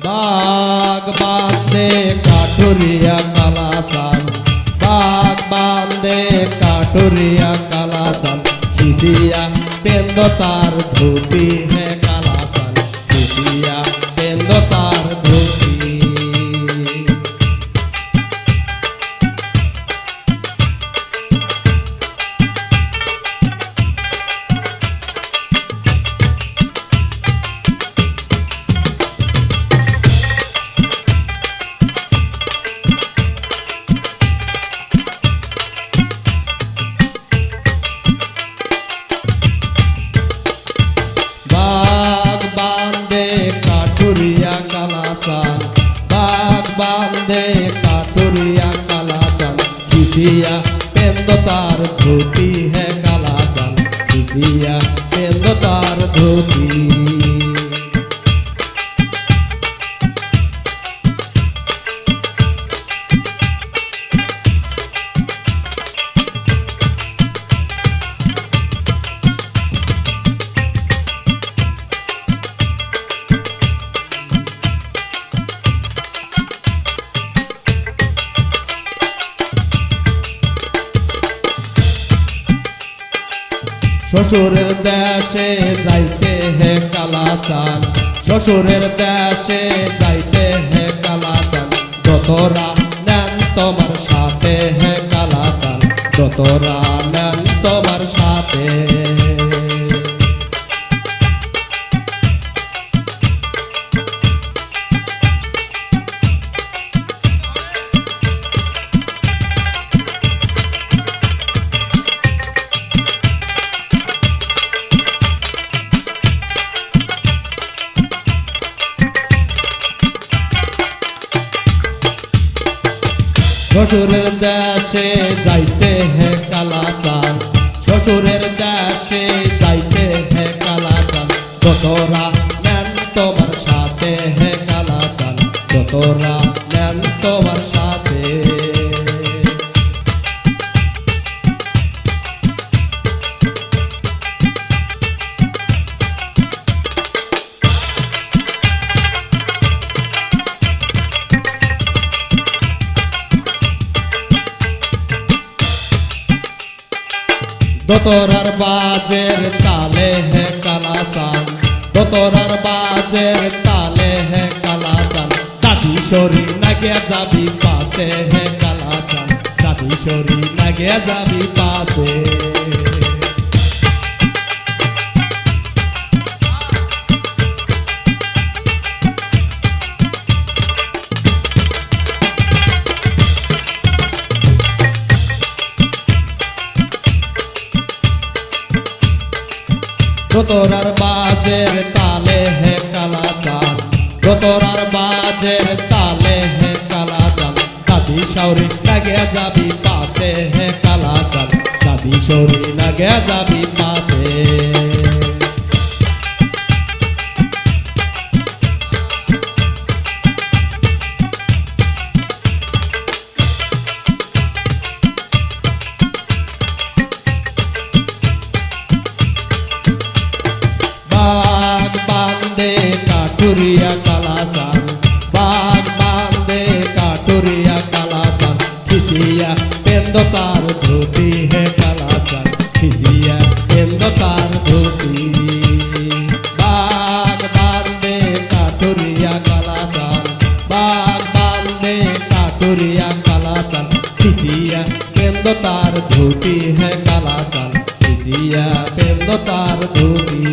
बाग बांधे काठुरिया कालासान, बाग बांधे काठुरिया कालासान, खिसिया पेंदो तार धोती है कालासान, खिसिया पेंदो तार धोती। बाग बांधे काठुरिया कालासान, खिसिया पेंदो तार धोती है कालासान, खिसिया पेंदो तार धोती। শ্বশুরের দেশে যাইতে হে কালাচান, শ্বশুরের দেশে যাইতে হে কালাচান, যতরা নেন তোমার সাথে হে কালাচান, যতরা নেন তোমার সাথে। শ্বশুরের দেশে যাইতে হে কালাচান, শ্বশুরের দেশে যাইতে হে কালাচান, যতরা নেন তোমার সাথে হে কালাচান, যতরা নেন তোমার সাথে। দোতরার বাজের তালে হে কালাচান, দোতরার বাজের তালে হে কালাচান, দাদি সরি নাগে যাবি পাছে হে কালাচান, দাদি সরি নাগে যাবি পাছে। দোতরার বাজের তালে হে কালাচান, দোতরার বাজের তালে হে কালাচান, দাদি সরি নাগে যাবি পাছে হে কালাচান, দাদি সরি নাগে যাবি পাছে। बाग बांधे काठुरिया कालाचान, बाग बांधे काठुरिया कालाचान, खिसिया पेंदो तार धोती है कालाचान, खिसिया पेंदो तार धोती। बाग बांधे काठुरिया कालाचान, बाग बांधे काठुरिया कालाचान, खिसिया पेंदो तार धोती है कालाचान, खिसिया पेंदो तार धोती।